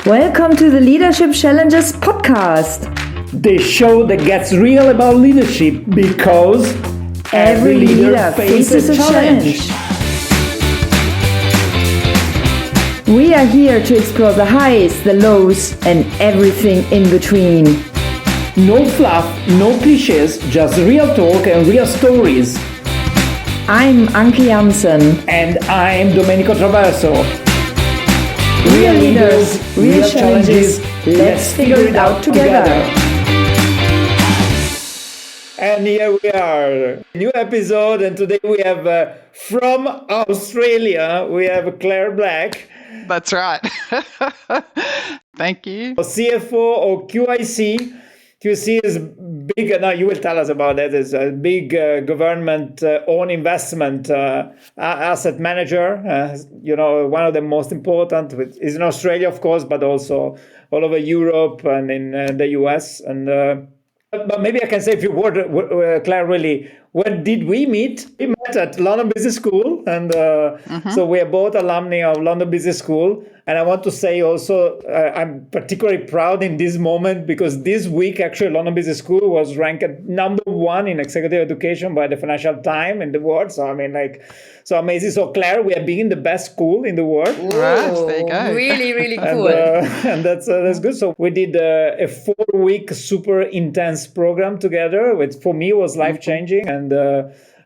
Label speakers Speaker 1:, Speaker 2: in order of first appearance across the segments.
Speaker 1: Welcome to the Leadership Challenges podcast.
Speaker 2: The show that gets real about leadership because
Speaker 1: every leader faces a challenge. We are here to explore the highs, the lows, and everything in between.
Speaker 2: No fluff, no cliches, just real talk and real stories.
Speaker 1: I'm Anke Janssen.
Speaker 2: And I'm Domenico Traverso.
Speaker 1: Real leaders, real challenges, let's figure it out together.
Speaker 2: And here we are, new episode, and today we have from Australia, we have Claire Black.
Speaker 3: That's right. Thank you.
Speaker 2: CFO of QIC. QIC is big, now you will tell us about that, it's a big government-owned investment asset manager, one of the most important, is in Australia, of course, but also all over Europe and in the US. And but maybe I can say a few words, Claire, really. When did we meet? We met at London Business School, and so we are both alumni of London Business School. And I want to say also, I'm particularly proud in this moment because this week, actually, London Business School was ranked number 1 in executive education by the Financial Times in the world. So, I mean, so amazing. So, Claire, we are being the best school in the world.
Speaker 3: Right, there you go.
Speaker 1: Really, really cool.
Speaker 2: And that's good. So we did a 4-week super intense program together, which for me was life-changing. And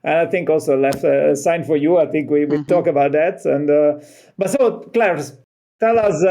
Speaker 2: I think also left a sign for you. I think we talk about that. And but so, Claire, tell us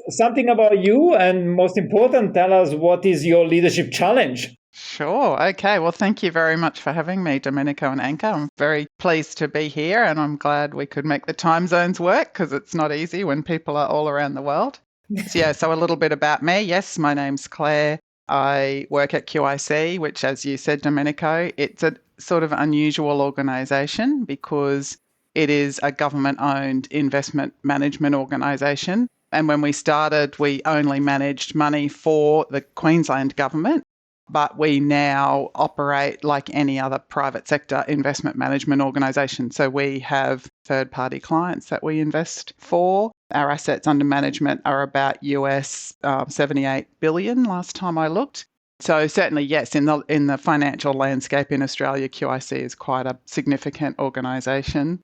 Speaker 2: something about you, and most important, tell us what is your leadership challenge.
Speaker 3: Sure. Okay. Well, thank you very much for having me, Domenico and Anke. I'm very pleased to be here, and I'm glad we could make the time zones work because it's not easy when people are all around the world. So a little bit about me. Yes, my name's Claire. I work at QIC, which, as you said, Domenico, it's a sort of unusual organisation because it is a government-owned investment management organisation. And when we started, we only managed money for the Queensland government, but we now operate like any other private sector investment management organisation. So we have third-party clients that we invest for. Our assets under management are about US 78 billion last time I looked. So certainly, yes, in the financial landscape in Australia, QIC is quite a significant organisation.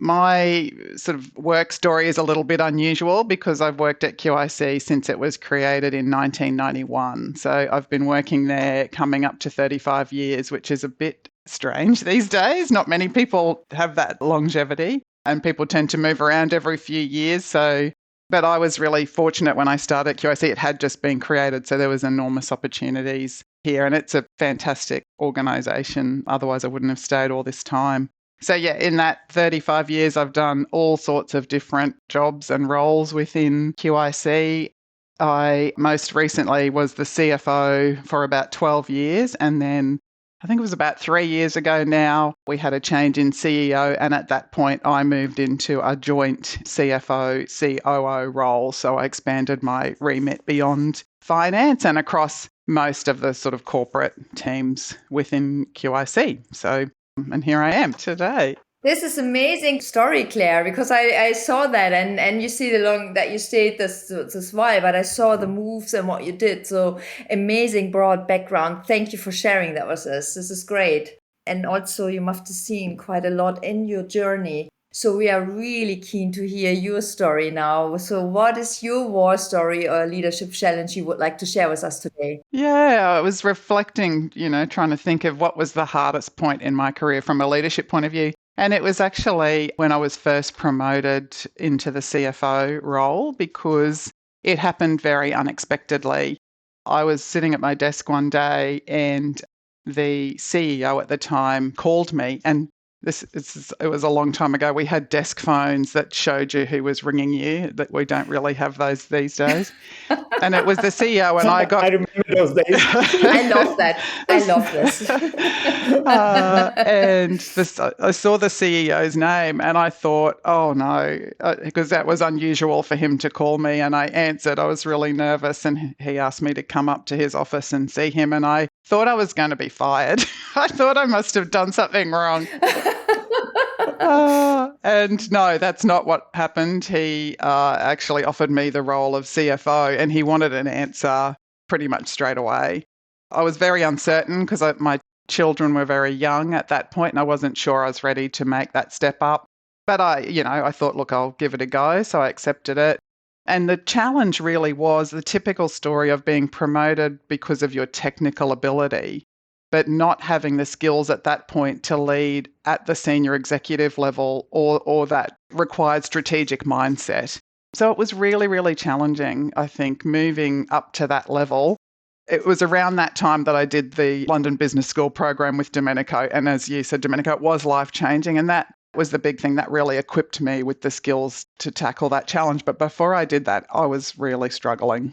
Speaker 3: My sort of work story is a little bit unusual because I've worked at QIC since it was created in 1991. So I've been working there coming up to 35 years, which is a bit strange these days. Not many people have that longevity, and people tend to move around every few years. But I was really fortunate when I started QIC. It had just been created, so there was enormous opportunities here, and it's a fantastic organisation. Otherwise, I wouldn't have stayed all this time. So yeah, in that 35 years, I've done all sorts of different jobs and roles within QIC. I most recently was the CFO for about 12 years, and then I think it was about 3 years ago now, we had a change in CEO, and at that point I moved into a joint CFO, COO role. So I expanded my remit beyond finance and across most of the sort of corporate teams within QIC. So, and here I am today.
Speaker 1: This is amazing story, Claire, because I saw that and you see that you stayed this while, but I saw the moves and what you did. So amazing broad background. Thank you for sharing that with us. This is great. And also you must have seen quite a lot in your journey. So we are really keen to hear your story now. So what is your war story or leadership challenge you would like to share with us today?
Speaker 3: Yeah, I was reflecting, trying to think of what was the hardest point in my career from a leadership point of view. And it was actually when I was first promoted into the CFO role because it happened very unexpectedly. I was sitting at my desk one day and the CEO at the time called me, and it was a long time ago. We had desk phones that showed you who was ringing you, that we don't really have those these days. And it was the CEO, and I
Speaker 2: remember those days.
Speaker 1: I love that. I love this.
Speaker 3: I saw the CEO's name and I thought, oh no, because that was unusual for him to call me. And I answered. I was really nervous, and he asked me to come up to his office and see him. And I thought I was going to be fired. I thought I must have done something wrong. And no, that's not what happened. He actually offered me the role of CFO, and he wanted an answer pretty much straight away. I was very uncertain because my children were very young at that point, and I wasn't sure I was ready to make that step up. But I thought, look, I'll give it a go. So I accepted it. And the challenge really was the typical story of being promoted because of your technical ability, but not having the skills at that point to lead at the senior executive level or that required strategic mindset. So it was really, really challenging, I think, moving up to that level. It was around that time that I did the London Business School program with Domenico. And as you said, Domenico, it was life-changing. And that was the big thing that really equipped me with the skills to tackle that challenge. But before I did that, I was really struggling.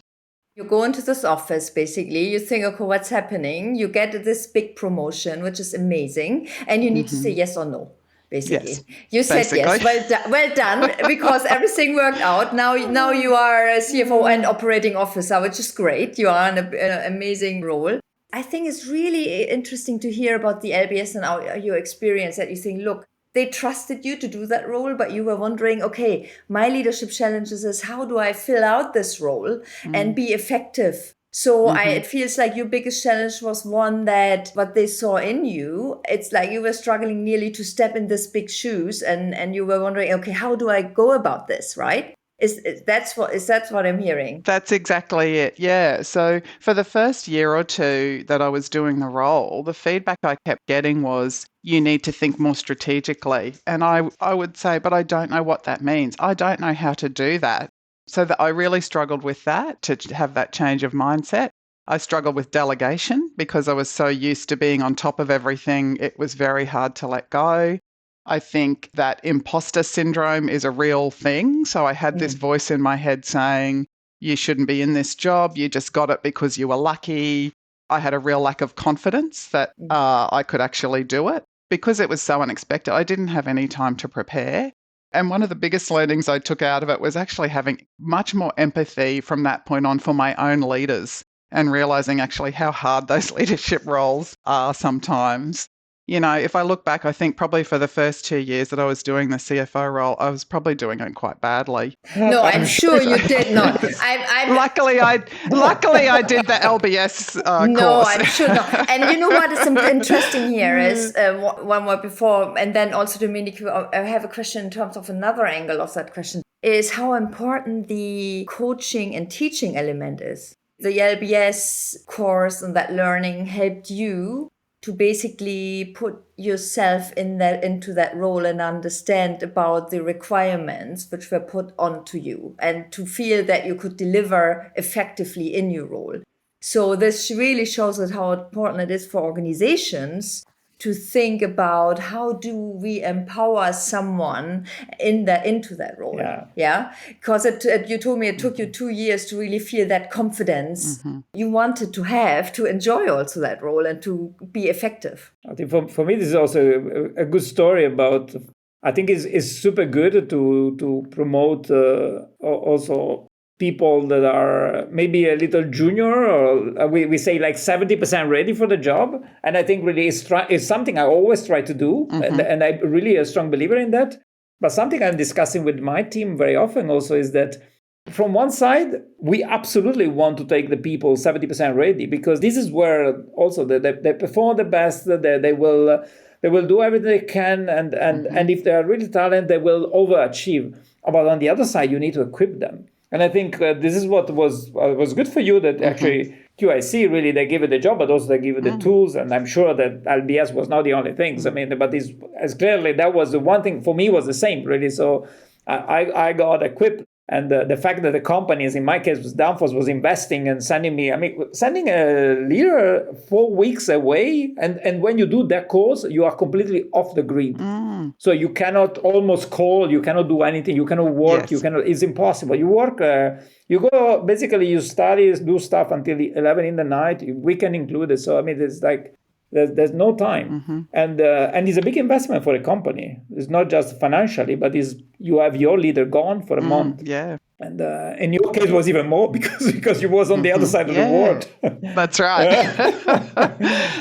Speaker 1: You go into this office, basically, you think, okay, what's happening? You get this big promotion, which is amazing. And you need to say yes or no. Basically,
Speaker 3: Yes,
Speaker 1: you said
Speaker 3: basically.
Speaker 1: yes. Well done, because everything worked out. Now you are a CFO and operating officer, which is great. You are in an amazing role. I think it's really interesting to hear about the LBS and your experience. That you think, look, they trusted you to do that role, but you were wondering, okay, my leadership challenges is how do I fill out this role and be effective? So it feels like your biggest challenge was one that what they saw in you, it's like you were struggling nearly to step in this big shoes and you were wondering, okay, how do I go about this, right? Is that what I'm hearing?
Speaker 3: That's exactly it. Yeah. So for the first year or two that I was doing the role, the feedback I kept getting was, you need to think more strategically. And I would say, but I don't know what that means. I don't know how to do that. So that I really struggled with that, to have that change of mindset. I struggled with delegation because I was so used to being on top of everything. It was very hard to let go. I think that imposter syndrome is a real thing. So I had this voice in my head saying, you shouldn't be in this job. You just got it because you were lucky. I had a real lack of confidence that I could actually do it because it was so unexpected. I didn't have any time to prepare. And one of the biggest learnings I took out of it was actually having much more empathy from that point on for my own leaders and realizing actually how hard those leadership roles are sometimes. If I look back, I think probably for the first 2 years that I was doing the CFO role, I was probably doing it quite badly.
Speaker 1: No, I'm sure you did not.
Speaker 3: Luckily, I did the LBS
Speaker 1: No,
Speaker 3: course.
Speaker 1: I'm sure not. And you know what is interesting here is one more before, and then also Domenico, I have a question in terms of another angle of that question, is how important the coaching and teaching element is. The LBS course and that learning helped you to basically put yourself into that role and understand about the requirements which were put onto you and to feel that you could deliver effectively in your role. So this really shows us how important it is for organizations to think about how do we empower someone into that role. Yeah. Because you told me it took you 2 years to really feel that confidence you wanted to have to enjoy also that role and to be effective.
Speaker 2: I think for me, this is also a good story about, I think it's super good to promote also people that are maybe a little junior, or we say like 70% ready for the job. And I think really it's something I always try to do. And I'm really a strong believer in that. But something I'm discussing with my team very often also is that from one side, we absolutely want to take the people 70% ready, because this is where also they perform the best, they will do everything they can. And if they are really talented, they will overachieve. But on the other side, you need to equip them. And I think this is what was good for you, that actually QIC really, they give you the job, but also they give you the tools. And I'm sure that LBS was not the only things. I mean, but this, as clearly, that was the one thing for me was the same, really. So I got equipped. And the fact that the companies, in my case, Danfoss, was investing and sending a leader 4 weeks away. And when you do that course, you are completely off the grid. So you cannot almost call, you cannot do anything, you cannot work, it's impossible. You work, you go, basically you study, do stuff until 11 in the night, weekend included. So, I mean, it's like, There's no time, and it's a big investment for a company. It's not just financially, but you have your leader gone for a month.
Speaker 3: Yeah.
Speaker 2: And in your case, was even more because you was on the other side of the world.
Speaker 3: That's right.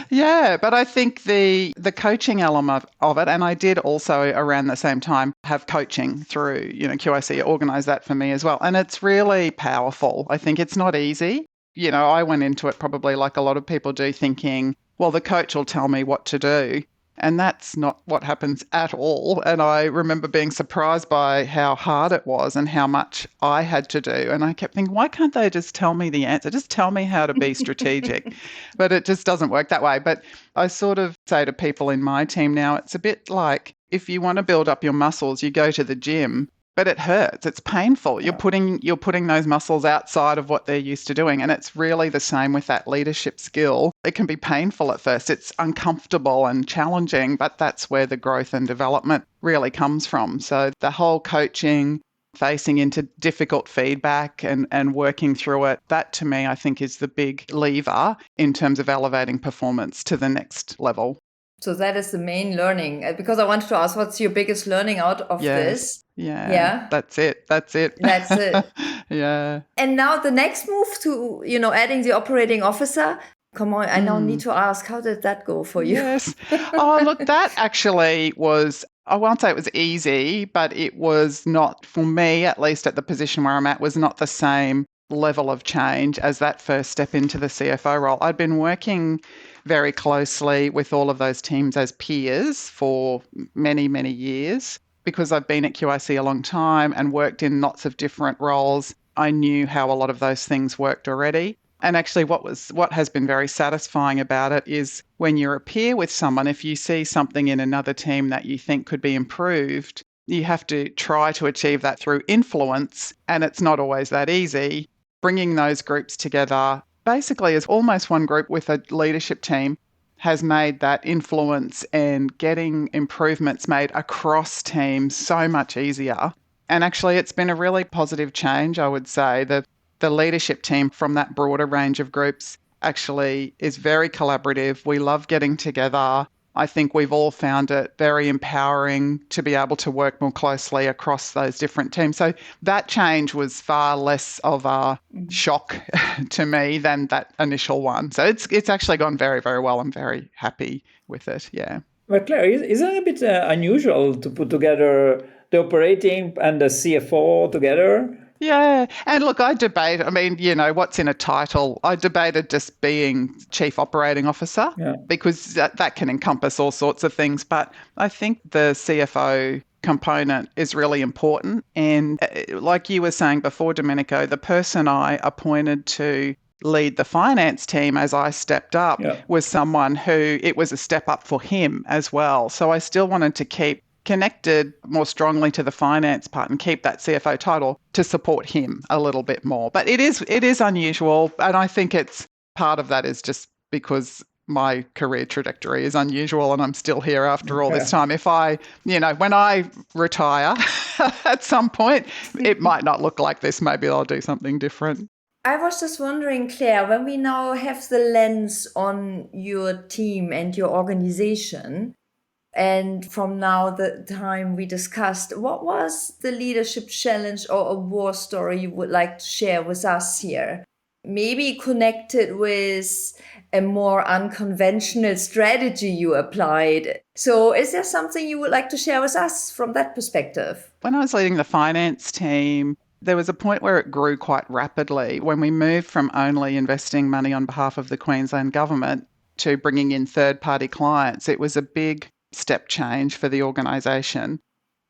Speaker 3: Yeah, but I think the coaching element of it, and I did also around the same time have coaching through, QIC organised that for me as well. And it's really powerful. I think it's not easy. I went into it probably like a lot of people do, thinking, well, the coach will tell me what to do. And that's not what happens at all. And I remember being surprised by how hard it was and how much I had to do. And I kept thinking, why can't they just tell me the answer? Just tell me how to be strategic. But it just doesn't work that way. But I sort of say to people in my team now, it's a bit like if you want to build up your muscles, you go to the gym. But it hurts. It's painful. You're putting those muscles outside of what they're used to doing. And it's really the same with that leadership skill. It can be painful at first. It's uncomfortable and challenging, but that's where the growth and development really comes from. So the whole coaching, facing into difficult feedback and working through it, that to me, I think is the big lever in terms of elevating performance to the next level.
Speaker 1: So that is the main learning. Because I wanted to ask, what's your biggest learning out of this?
Speaker 3: Yeah. That's it.
Speaker 1: That's it.
Speaker 3: Yeah.
Speaker 1: And now the next move to, adding the operating officer. Come on, I now need to ask, how did that go for you?
Speaker 3: Yes. Oh, look, that actually was, I won't say it was easy, but it was not, for me, at least at the position where I'm at, was not the same level of change as that first step into the CFO role. I'd been working very closely with all of those teams as peers for many, many years. Because I've been at QIC a long time and worked in lots of different roles, I knew how a lot of those things worked already. And actually what has been very satisfying about it is when you're a peer with someone, if you see something in another team that you think could be improved, you have to try to achieve that through influence, and it's not always that easy. Bringing those groups together basically as almost one group with a leadership team has made that influence and getting improvements made across teams so much easier. And actually, it's been a really positive change, I would say. The leadership team from that broader range of groups actually is very collaborative. We love getting together. I think we've all found it very empowering to be able to work more closely across those different teams. So that change was far less of a shock to me than that initial one. So it's actually gone very, very well. I'm very happy with it. Yeah.
Speaker 2: But Claire, isn't it a bit unusual to put together the operating and the CFO together?
Speaker 3: Yeah. And look, I debate, what's in a title? I debated just being Chief Operating Officer because that can encompass all sorts of things. But I think the CFO component is really important. And like you were saying before, Domenico, the person I appointed to lead the finance team as I stepped up was someone who it was a step up for him as well. So I still wanted to keep connected more strongly to the finance part and keep that CFO title to support him a little bit more. But it is unusual, and I think it's part of that is just because my career trajectory is unusual and I'm still here after all this time. If I, when I retire at some point, it might not look like this. Maybe I'll do something different.
Speaker 1: I was just wondering, Claire, when we now have the lens on your team and your organization, and from now the time we discussed, what was the leadership challenge or a war story you would like to share with us here? Maybe connected with a more unconventional strategy you applied. So is there something you would like to share with us from that perspective?
Speaker 3: When I was leading the finance team, there was a point where it grew quite rapidly when we moved from only investing money on behalf of the Queensland government to bringing in third-party clients. It was a big step change for the organisation.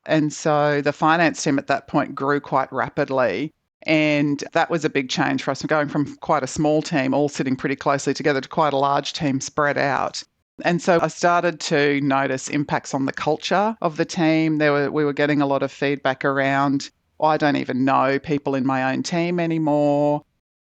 Speaker 3: And so the finance team at that point grew quite rapidly. And that was a big change for us, going from quite a small team all sitting pretty closely together to quite a large team spread out. And so I started to notice impacts on the culture of the team. We were getting a lot of feedback around, I don't even know people in my own team anymore.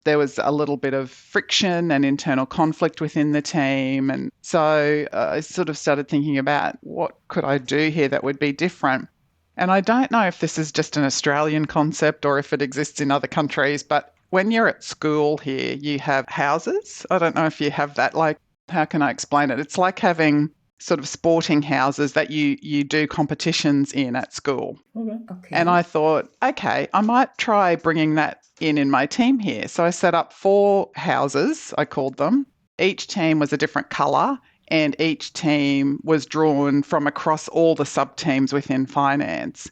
Speaker 3: There was a little bit of friction and internal conflict within the team. And so I sort of started thinking about what could I do here that would be different. And I don't know if this is just an Australian concept or if it exists in other countries, but when you're at school here, you have houses. I don't know if you have that. Like how can I explain it? It's like having sort of sporting houses that you do competitions in at school.
Speaker 1: Okay.
Speaker 3: And I thought, okay, I might try bringing that in my team here. So I set up 4 houses, I called them. Each team was a different colour, and each team was drawn from across all the sub teams within finance.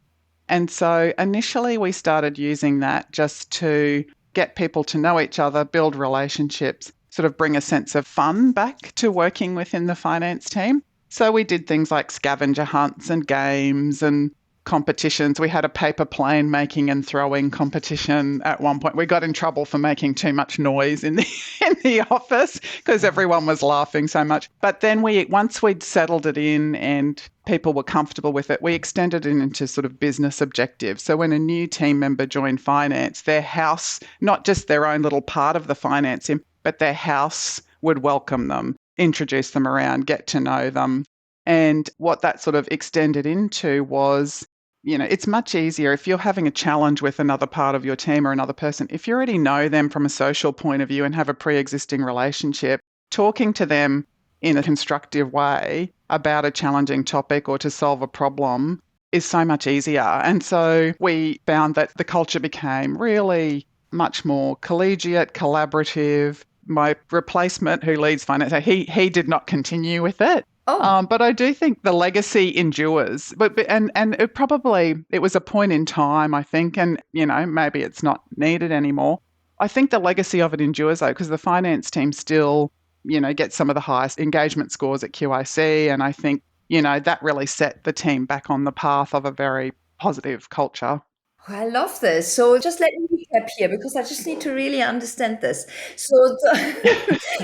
Speaker 3: And so initially we started using that just to get people to know each other, build relationships, sort of bring a sense of fun back to working within the finance team. So we did things like scavenger hunts and games and competitions. We had a paper plane making and throwing competition at one point. We got in trouble for making too much noise in the office because everyone was laughing so much. But then once we'd settled it in and people were comfortable with it, we extended it into sort of business objectives. So when a new team member joined finance, their house, not just their own little part of the finance team, but their house would welcome them, introduce them around, get to know them. And what that sort of extended into was, it's much easier if you're having a challenge with another part of your team or another person. If you already know them from a social point of view and have a pre-existing relationship, talking to them in a constructive way about a challenging topic or to solve a problem is so much easier. And so we found that the culture became really much more collegiate, collaborative. My replacement who leads finance, he did not continue with it. But I do think the legacy endures. And it was a point in time, I think, and maybe it's not needed anymore. I think the legacy of it endures though, because the finance team still, gets some of the highest engagement scores at QIC, and I think that really set the team back on the path of a very positive culture.
Speaker 1: I love this. So just let me recap here because I just need to really understand this. So,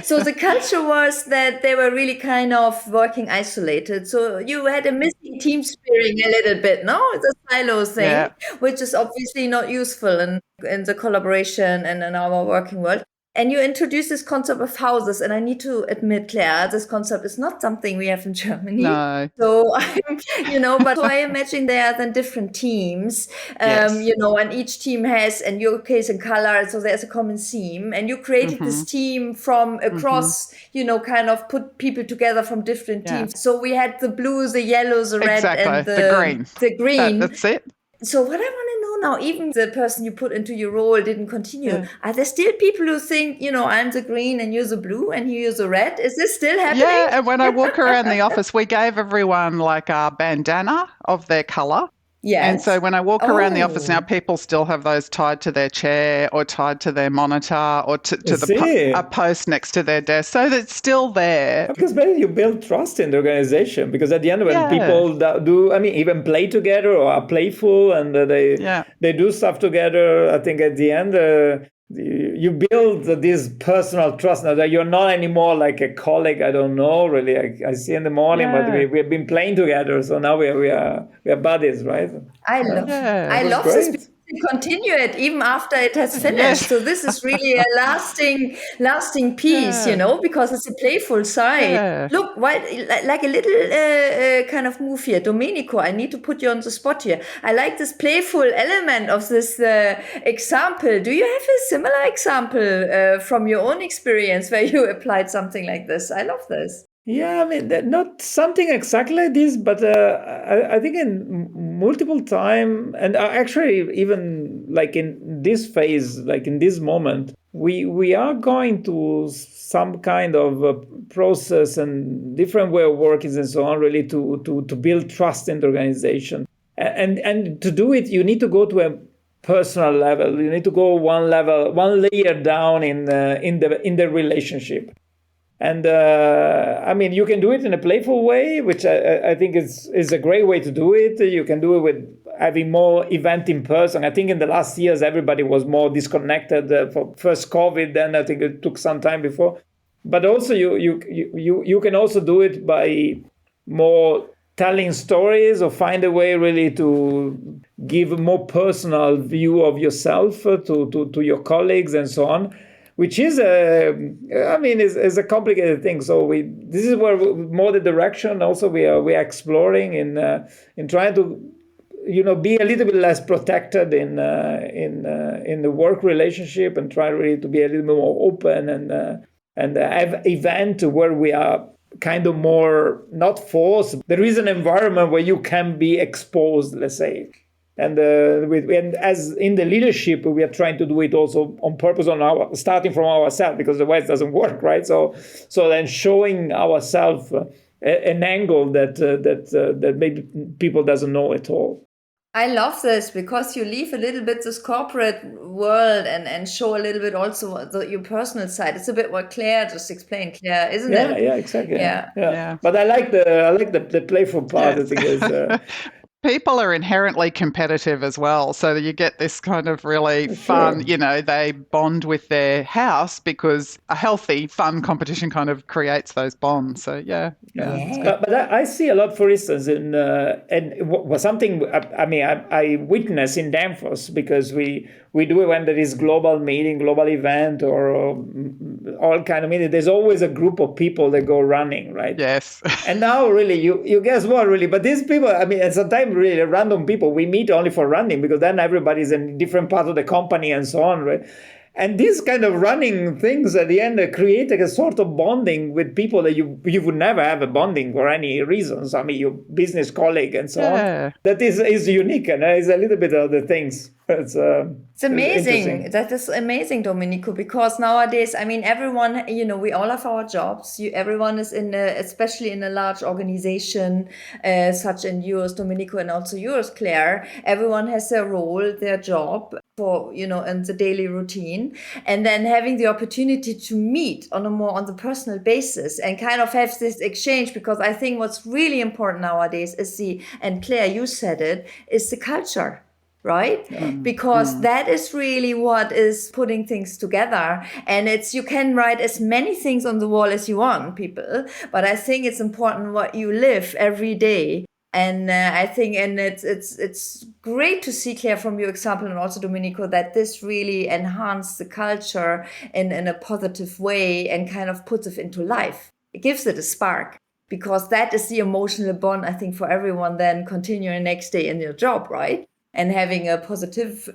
Speaker 1: so the culture was that they were really kind of working isolated. So you had a missing team spirit a little bit, no? The silo thing,
Speaker 3: Yeah.
Speaker 1: which is obviously not useful in the collaboration and in our working world. And you introduced this concept of houses, and I need to admit, Claire, this concept is not something we have in Germany.
Speaker 3: No.
Speaker 1: So, but so I imagine there are then different teams,
Speaker 3: Yes.
Speaker 1: and each team has, in your case, a color, so there's a common theme. And you created this team from across, kind of put people together from different teams. So we had the blue, the yellow, the red, and
Speaker 3: the green.
Speaker 1: The green.
Speaker 3: That's it.
Speaker 1: So what I want to know now, even the person you put into your role didn't continue.
Speaker 3: Yeah.
Speaker 1: Are there still people who think, I'm the green and you're the blue and you're the red? Is this still happening?
Speaker 3: Yeah, and when I walk around the office, we gave everyone like a bandana of their colour.
Speaker 1: Yes.
Speaker 3: And so when I walk around the office now, people still have those tied to their chair or tied to their monitor or to a post next to their desk. So that's still there.
Speaker 2: Because maybe you build trust in the organization. Because at the end, when people do, even play together or are playful and they do stuff together, I think at the end, you build this personal trust. Now that you're not anymore like a colleague. I don't know really. I see in the morning, but we have been playing together, so now we are buddies, right?
Speaker 1: I love this. Continue it even after it has finished. Yes. So this is really a lasting piece, because it's a playful side. Yeah. Look, like a little kind of move here. Domenico, I need to put you on the spot here. I like this playful element of this example. Do you have a similar example from your own experience where you applied something like this? I love this.
Speaker 2: Yeah, not something exactly like this, but I think in multiple time, and actually even like in this phase, like in this moment, we are going to some kind of process and different way of working and so on, really to build trust in the organization, and to do it, you need to go to a personal level. You need to go one layer down in the relationship. And you can do it in a playful way, which I think is a great way to do it. You can do it with having more event in person. I think in the last years, everybody was more disconnected for first COVID. Then I think it took some time before. But also you can also do it by more telling stories or find a way really to give a more personal view of yourself to your colleagues and so on. Which is is a complicated thing. So this is where more the direction. Also, we are exploring in trying to, be a little bit less protected in the work relationship and try really to be a little bit more open and have event where we are kind of more not forced. There is an environment where you can be exposed, let's say. And and as in the leadership, we are trying to do it also on purpose, starting from ourselves, because otherwise it doesn't work, right? So then showing ourselves an angle that maybe people doesn't know at all.
Speaker 1: I love this because you leave a little bit this corporate world and show a little bit also your personal side. It's a bit what Claire just explained, Claire, isn't it?
Speaker 2: Yeah, exactly.
Speaker 1: Yeah.
Speaker 3: Yeah.
Speaker 2: But I like the playful part.
Speaker 3: Yes.
Speaker 2: I think is.
Speaker 3: People are inherently competitive as well. So you get this kind of really fun, they bond with their house because a healthy, fun competition kind of creates those bonds. So, yeah.
Speaker 2: But I see a lot, for instance, was something I witness in Danfoss, because we do it when there is global meeting, global event, or all kind of meeting. There's always a group of people that go running, right?
Speaker 3: Yes.
Speaker 2: And now, really, you guess what? Really, but these people, and sometimes really random people, we meet only for running, because then everybody's in different part of the company and so on, right? And these kind of running things at the end create a sort of bonding with people that you would never have a bonding for any reasons. Your business colleague and so on. That is unique, and is a little bit of the things. It's
Speaker 1: amazing. That is amazing, Domenico, because nowadays, everyone, we all have our jobs. Everyone is especially in a large organization, such in yours, Domenico, and also yours, Claire. Everyone has their role, their job for, in the daily routine. And then having the opportunity to meet on the personal basis and kind of have this exchange, because I think what's really important nowadays is and Claire, you said it, is the culture. Right? Because that is really what is putting things together. And you can write as many things on the wall as you want, people, but I think it's important what you live every day. And I think, and it's great to see, Claire, from your example, and also Domenico, that this really enhanced the culture in a positive way and kind of puts it into life. It gives it a spark, because that is the emotional bond, I think, for everyone then continuing next day in your job, right? And having a positive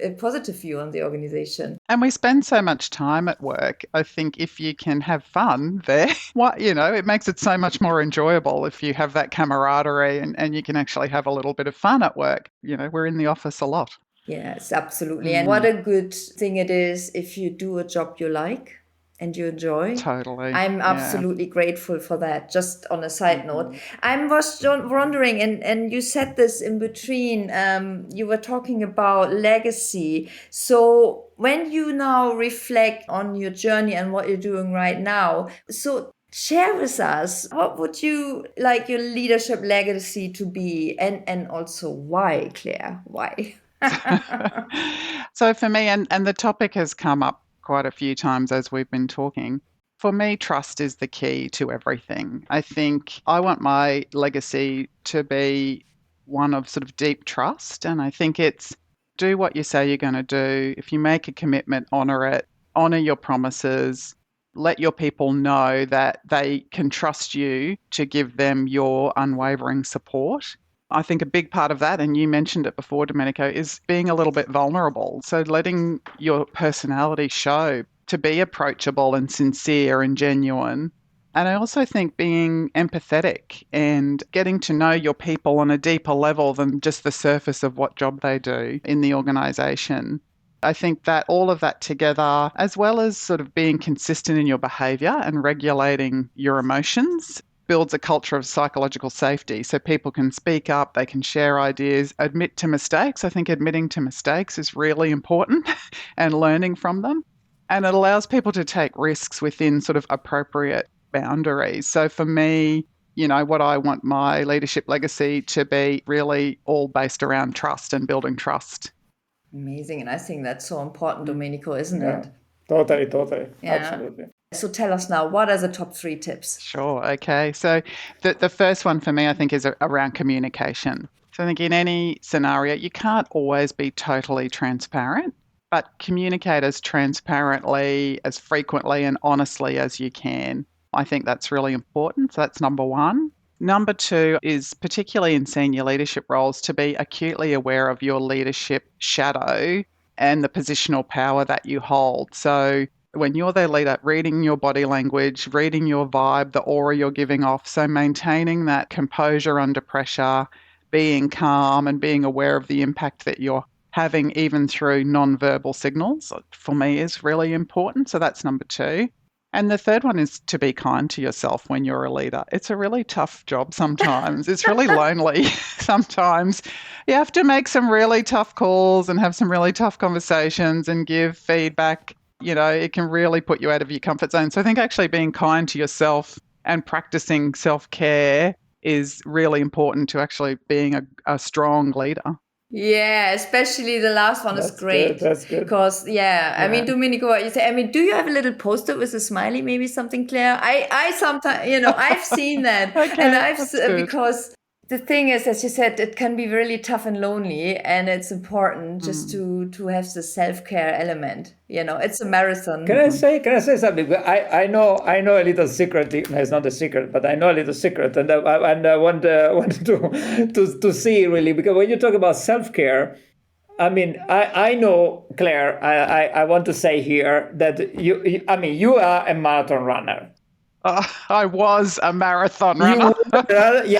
Speaker 1: view on the organization.
Speaker 3: And we spend so much time at work. I think if you can have fun there, it makes it so much more enjoyable if you have that camaraderie and you can actually have a little bit of fun at work. We're in the office a lot.
Speaker 1: Yes, absolutely. And what a good thing it is if you do a job you like and you enjoy.
Speaker 3: Totally.
Speaker 1: I'm absolutely grateful for that. Just on a side note, I was wondering, and you said this in between, you were talking about legacy. So when you now reflect on your journey and what you're doing right now, so share with us, what would you like your leadership legacy to be, and also why, Claire? Why?
Speaker 3: So for me, and the topic has come up quite a few times as we've been talking. For me, trust is the key to everything. I think I want my legacy to be one of sort of deep trust. And I think it's do what you say you're going to do. If you make a commitment, honor it, honor your promises, let your people know that they can trust you to give them your unwavering support. I think a big part of that, and you mentioned it before, Domenico, is being a little bit vulnerable. So letting your personality show, to be approachable and sincere and genuine. And I also think being empathetic and getting to know your people on a deeper level than just the surface of what job they do in the organisation. I think that all of that together, as well as sort of being consistent in your behaviour and regulating your emotions, builds a culture of psychological safety, so people can speak up, they can share ideas, admit to mistakes. I think admitting to mistakes is really important and learning from them. And it allows people to take risks within sort of appropriate boundaries. So for me, what I want my leadership legacy to be really all based around trust and building trust.
Speaker 1: Amazing. And I think that's so important, Domenico, isn't it?
Speaker 2: Totally.
Speaker 1: Yeah.
Speaker 2: Absolutely.
Speaker 1: So tell us now, what are the top 3 tips?
Speaker 3: Sure. Okay. So the first one for me, I think, is around communication. So I think in any scenario, you can't always be totally transparent, but communicate as transparently, as frequently and honestly as you can. I think that's really important. So that's number 1. Number 2 is, particularly in senior leadership roles, to be acutely aware of your leadership shadow and the positional power that you hold. So when you're their leader, reading your body language, reading your vibe, the aura you're giving off. So maintaining that composure under pressure, being calm and being aware of the impact that you're having even through non-verbal signals, for me, is really important. So that's number 2. And the third one is to be kind to yourself when you're a leader. It's a really tough job sometimes. It's really lonely sometimes. You have to make some really tough calls and have some really tough conversations and give feedback. It can really put you out of your comfort zone. So I think actually being kind to yourself and practicing self-care is really important to actually being a strong leader.
Speaker 1: Yeah, especially the last one is great.
Speaker 2: That's good.
Speaker 1: Because, I mean, Domenico, what you say, I mean, do you have a little poster with a smiley, maybe something, Claire? I sometimes, I've seen that.
Speaker 3: Okay,
Speaker 1: And because the thing is, as you said, it can be really tough and lonely, and it's important just to have the self-care element. It's a marathon.
Speaker 2: Can I say something? I know a little secret. No, it's not a secret, but I know a little secret, and I want to see really, because when you talk about self-care, I mean, I know, Claire. I want to say here that you are a marathon runner.
Speaker 3: I was a marathon runner.
Speaker 2: But you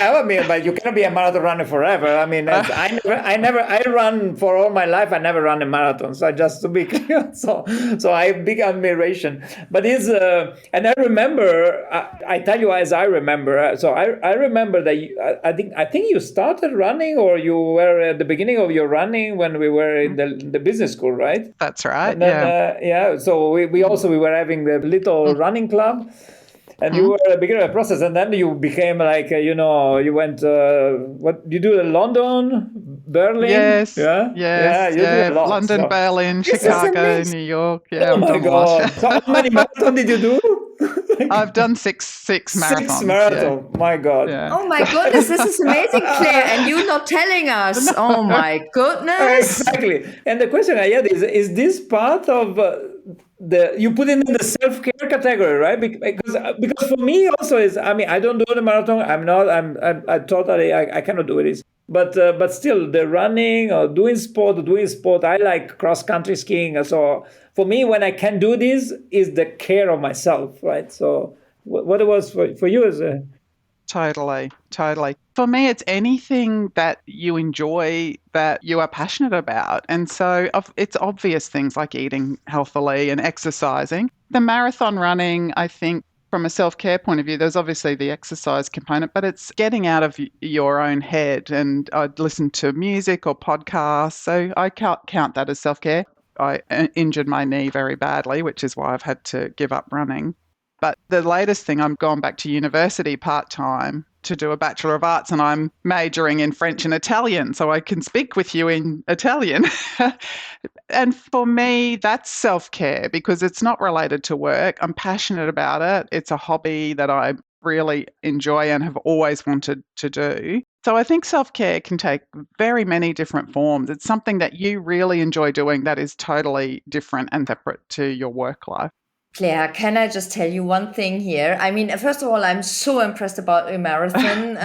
Speaker 2: cannot be a marathon runner forever. I mean, I run for all my life. I never run a marathon. So just to be clear, so I have big admiration. But and I remember. I tell you as I remember. So I remember that I think you started running, or you were at the beginning of your running when we were in the business school, right?
Speaker 3: That's right.
Speaker 2: And then, So we were having the little running club. And you were a beginner of the process, and then you became like, you went, what you do in London, Berlin?
Speaker 3: Yes.
Speaker 2: You
Speaker 3: did a lot. London, Berlin, Chicago, New York. Yeah,
Speaker 2: oh my God. So how many marathons did you do?
Speaker 3: I've done six marathons.
Speaker 2: 6 marathons. My God.
Speaker 3: Yeah.
Speaker 1: Oh my goodness, this is amazing, Claire, and you not telling us. Oh my goodness.
Speaker 2: Exactly. And the question I had is this part of you put it in the self-care category, right? Because for me also I don't do the marathon. I totally I cannot do it. But still, the running or doing sport, I like cross-country skiing. So for me, when I can do this, is the care of myself, right? So what it was for you is
Speaker 3: Totally. For me, it's anything that you enjoy, that you are passionate about. And so it's obvious things like eating healthily and exercising. The marathon running, I think, from a self-care point of view, there's obviously the exercise component, but it's getting out of your own head. And I'd listen to music or podcasts. So I count that as self-care. I injured my knee very badly, which is why I've had to give up running. But the latest thing, I'm going back to university part-time to do a Bachelor of Arts, and I'm majoring in French and Italian, so I can speak with you in Italian. And for me, that's self-care because it's not related to work. I'm passionate about it. It's a hobby that I really enjoy and have always wanted to do. So I think self-care can take very many different forms. It's something that you really enjoy doing that is totally different and separate to your work life.
Speaker 1: Claire, can I just tell you one thing here? I mean, first of all, I'm so impressed about a marathon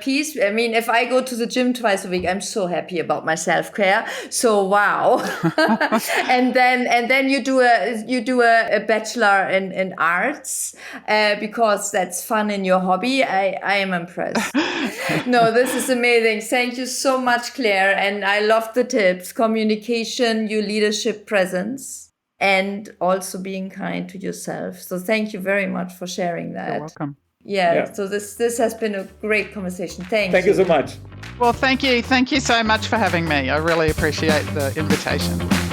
Speaker 1: piece. I mean, if I go to the gym twice a week, I'm so happy about my self-care. So wow. and then you do a bachelor in arts because that's fun in your hobby. I am impressed. No, this is amazing. Thank you so much, Claire. And I love the tips: communication, your leadership presence, and also being kind to yourself. So thank you very much for sharing that.
Speaker 3: You're welcome.
Speaker 1: Yeah. So this has been a great conversation. Thank
Speaker 2: you so much.
Speaker 3: Well, thank you so much for having me. I really appreciate the invitation.